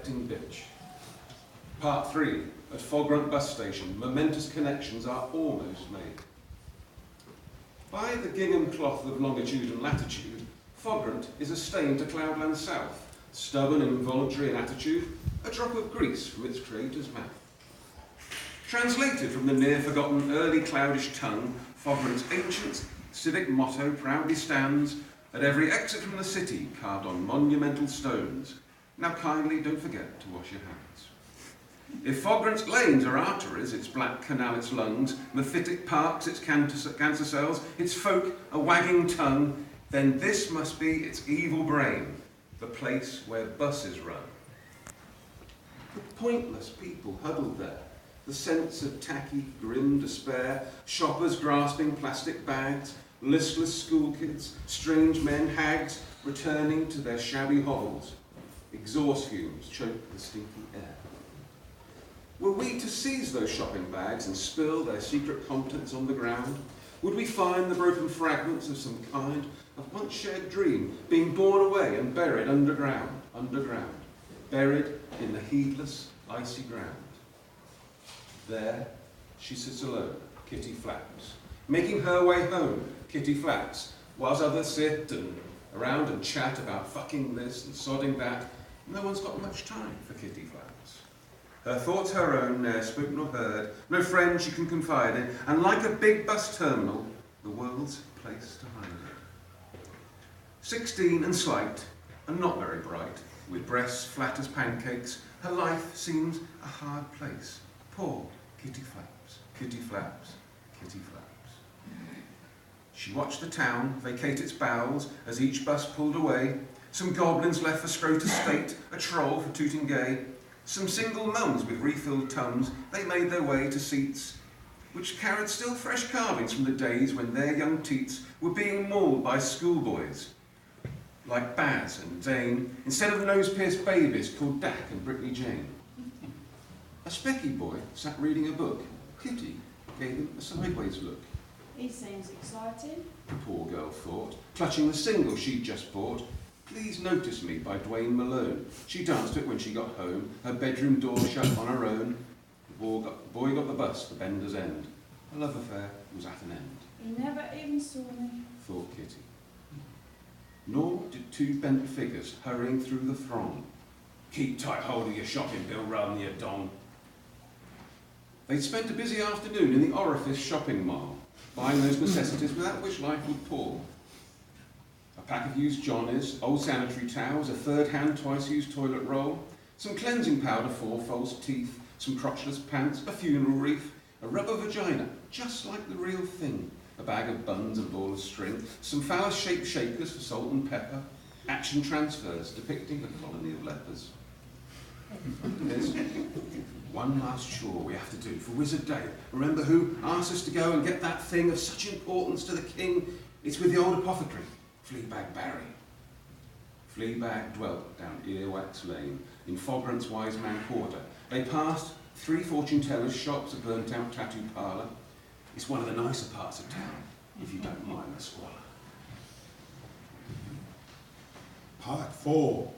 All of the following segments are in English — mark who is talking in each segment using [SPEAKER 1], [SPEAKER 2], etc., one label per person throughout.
[SPEAKER 1] expecting bitch. Part 3. At Fogrant bus station, momentous connections are almost made. By the gingham cloth of longitude and latitude, Fogrant is a stain to cloudland south, stubborn and involuntary in attitude, a drop of grease from its creator's mouth. Translated from the near-forgotten early cloudish tongue, Fogrant's ancient civic motto proudly stands at every exit from the city, carved on monumental stones. Now kindly don't forget to wash your hands. If Fogrant's lanes are arteries, its black canal its lungs, mephitic parks its cancer cells, its folk a wagging tongue, then this must be its evil brain, the place where buses run. The pointless people huddled there, the sense of tacky, grim despair, shoppers grasping plastic bags, listless school kids, strange men, hags, returning to their shabby hovels. Exhaust fumes choke the stinky air. Were we to seize those shopping bags and spill their secret contents on the ground? Would we find the broken fragments of some kind of once shared dream being borne away and buried underground, buried in the heedless, icy ground? There she sits alone, Kitty Flaps, making her way home, Kitty Flaps, whilst others sit around and chat about fucking this and sodding that. No one's got much time for Kitty Flaps. Her thoughts her own, ne'er spoke nor heard, no friend she can confide in, and like a big bus terminal, the world's place to hide in. 16 and slight, and not very bright, with breasts flat as pancakes, her life seems a hard place. Poor Kitty Flaps, Kitty Flaps, Kitty Flaps. She watched the town vacate its bowels as each bus pulled away. Some goblins left for Scrotus State, a troll for Tooting Gay. Some single mums with refilled tums, they made their way to seats which carried still fresh carvings from the days when their young teats were being mauled by schoolboys like Baz and Dane, instead of nose-pierced babies called Dak and Brittany Jane. A specky boy sat reading a book. Kitty gave him a sideways look.
[SPEAKER 2] He seems exciting,
[SPEAKER 1] The poor girl thought, clutching the single she'd just bought. Please Notice Me by Dwayne Malone. She danced to it when she got home, her bedroom door shut on her own. The boy got the bus to Bender's End. Her love affair was at an end.
[SPEAKER 2] he never even saw me.
[SPEAKER 1] Thought Kitty. Nor did two bent figures hurrying through the throng. Keep tight hold of your shopping bill rather than your dong. They'd spent a busy afternoon in the Orifice shopping mall, buying those necessities without which life would pall. A pack of used johnnies, old sanitary towels, a third-hand twice-used toilet roll, some cleansing powder for false teeth, some crotchless pants, a funeral wreath, a rubber vagina, just like the real thing, a bag of buns and ball of string, some phallus-shaped shakers for salt and pepper, action transfers depicting a colony of lepers. There's one last chore we have to do for Wizard Day. Remember who asked us to go and get that thing of such importance to the king? It's with the old apothecary, Fleabag Barry. Fleabag dwelt down Earwax Lane, in Fogrant's Wise Man Quarter. They passed 3 fortune tellers' shops, a burnt-out tattoo parlour. It's one of the nicer parts of town, if you don't mind the squalor.
[SPEAKER 3] Part 4.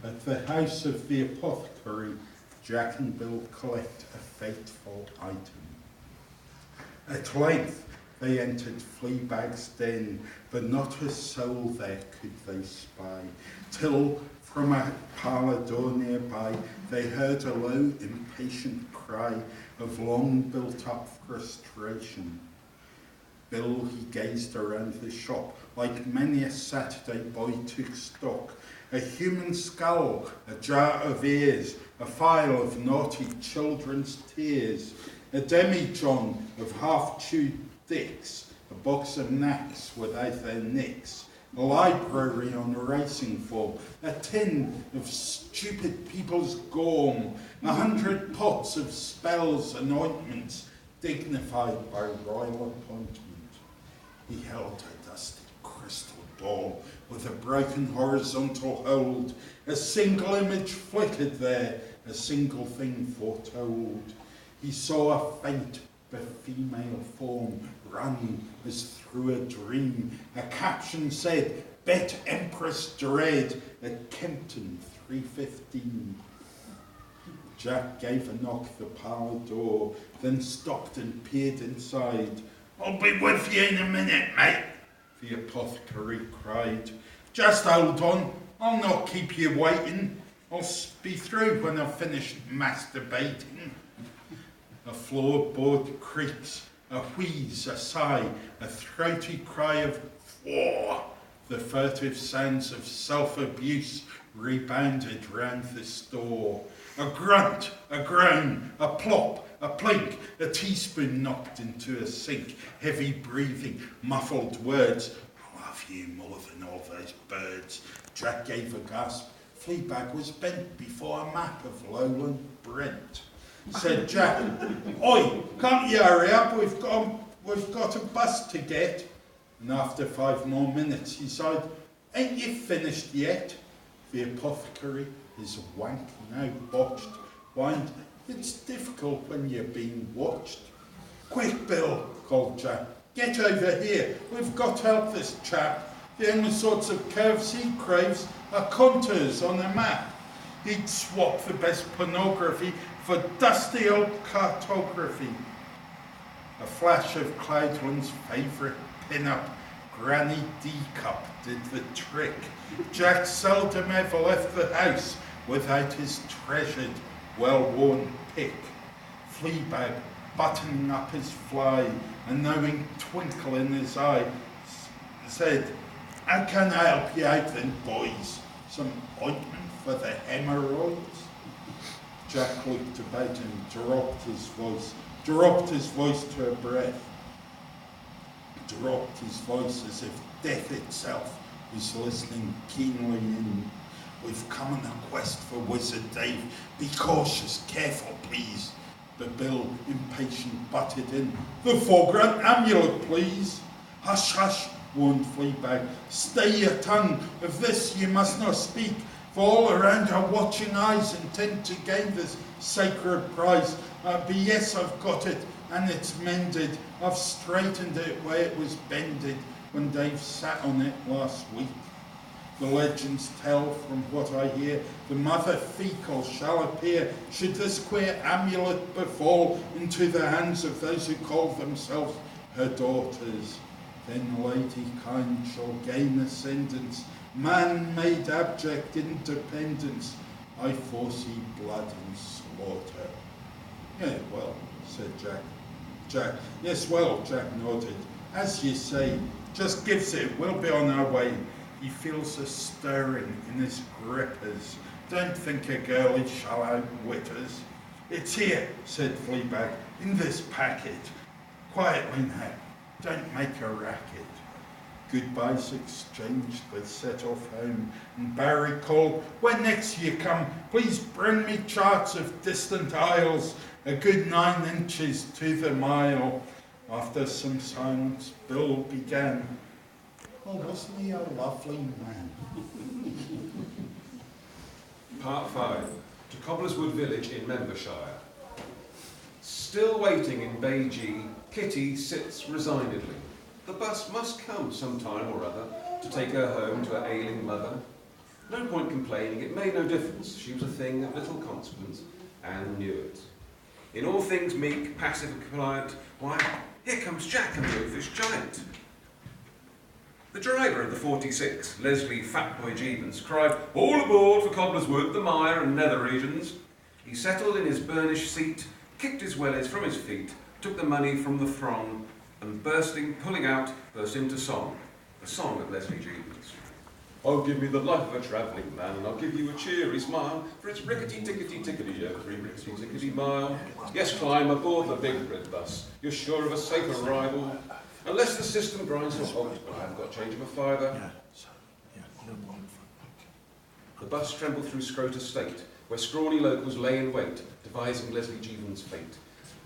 [SPEAKER 3] At the house of the apothecary, Jack and Bill collect a fateful item. At length they entered Fleabag's den, but not a soul there could they spy, till from a parlour door nearby they heard a low, impatient cry of long built-up frustration. Bill, he gazed around the shop, like many a Saturday boy took stock. A human skull, a jar of ears, a file of naughty children's tears, a demijohn of half-chewed dicks, a box of knacks without their nicks, a library on racing form, a tin of stupid people's gorm, 100 pots of spells and ointments dignified by royal appointment. He held a dusty crystal ball with a broken horizontal hold. A single image flickered there, a single thing foretold. He saw a faint but female form run as through a dream. A caption said, "Bet Empress Dread at Kempton 3:15. Jack gave a knock at the parlour door, then stopped and peered inside. "I'll be with you in a minute, mate," the apothecary cried. "Just hold on, I'll not keep you waiting. I'll be through when I've finished masturbating." A floorboard creaks, a wheeze, a sigh, a throaty cry of "War!" The furtive sounds of self-abuse rebounded round the store. A grunt, a groan, a plop, a plink, a teaspoon knocked into a sink, heavy breathing, muffled words. "I love you more than all those birds." Jack gave a gasp. Fleabag was bent before a map of lowland Brent. Said Jack, "Oi, can't you hurry up? We've got a bus to get." And after 5 more minutes he sighed, "Ain't you finished yet?" The apothecary, his wank now botched, whined, "It's difficult when you're being watched." "Quick, Bill," called Jack, "get over here. We've got to help this chap. The only sorts of curves he craves are contours on a map. He'd swap the best pornography for dusty old cartography." A flash of Cloudwin's favourite pin-up, Granny D-Cup, did the trick. Jack seldom ever left the house without his treasured, well-worn pick. Fleabag, buttoning up his fly, a knowing twinkle in his eye, said, "How can I help you out then, boys? Some ointment for the hemorrhoids?" Jack looked about and dropped his voice to a breath. Dropped his voice as if death itself was listening keenly in. "We've come on a quest for Wizard Dave. Be cautious, careful, please." But Bill, impatient, butted in. "The foreground amulet, please." "Hush, hush," warned Fleabag. "Stay your tongue. Of this you must not speak, for all around are watching eyes intent to gain this sacred prize. But yes, I've got it, and it's mended. I've straightened it where it was bended when Dave sat on it last week. The legends tell, from what I hear, the mother fecal shall appear, should this queer amulet befall into the hands of those who call themselves her daughters. Then lady kind shall gain ascendance, man-made abject independence. I foresee blood and slaughter." "Yeah, well," said Jack. "Yes, well," Jack nodded. "As you say, just gives it, we'll be on our way." He feels a stirring in his grippers. Don't think a girlie shall outwit us. "It's here," said Fleabag, "in this packet. Quietly now, don't make a racket." Goodbyes exchanged, they set off home, and Barry called, "When next you come, please bring me charts of distant isles, a good 9 inches to the mile." After some silence, Bill began, "Oh, wasn't he a lovely man?"
[SPEAKER 1] Part 5. To Cobblerswood Village in Membershire. Still waiting in Bay G, Kitty sits resignedly. The bus must come some time or other to take her home to her ailing mother. No point complaining, it made no difference. She was a thing of little consequence, and knew it. In all things meek, passive and compliant, why, here comes Jack and the oafish giant. The driver of the 46, Leslie Fatboy Jeevons, cried, "All aboard for Cobblerswood, the Mire and Nether regions." He settled in his burnished seat, kicked his wellies from his feet, took the money from the throng, and pulling out, burst into song. The song of Leslie Jeevons. "Oh, give me the life of a travelling man, and I'll give you a cheery smile, for it's rickety-tickety-tickety every rickety-tickety mile. Yes, climb aboard the big red bus, you're sure of a safe arrival, unless the system grinds to a halt, but I haven't got change of a fiver." The bus trembled through Scroter State, where scrawny locals lay in wait, devising Leslie Jeevons' fate.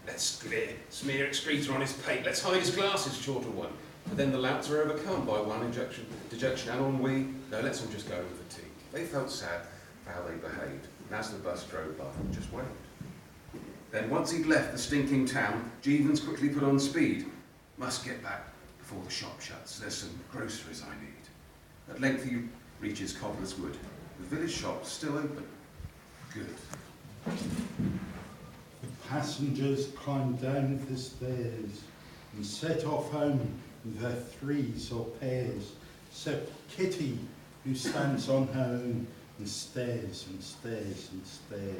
[SPEAKER 1] "Let's smear excreta on his pate, let's hide his glasses, shorter one." But then the louts are overcome by one dejection and ennui. No, let's all just go with fatigue. They felt sad for how they behaved, and as the bus drove by, just waved. Then once he'd left the stinking town, Jeevons quickly put on speed. Must get back before the shop shuts, there's some groceries I need. At length he reaches Cobblerswood, the village shop still open. Good.
[SPEAKER 3] passengers climb down the stairs and set off home in their threes or pairs, except Kitty, who stands on her own and stares and stares and stares.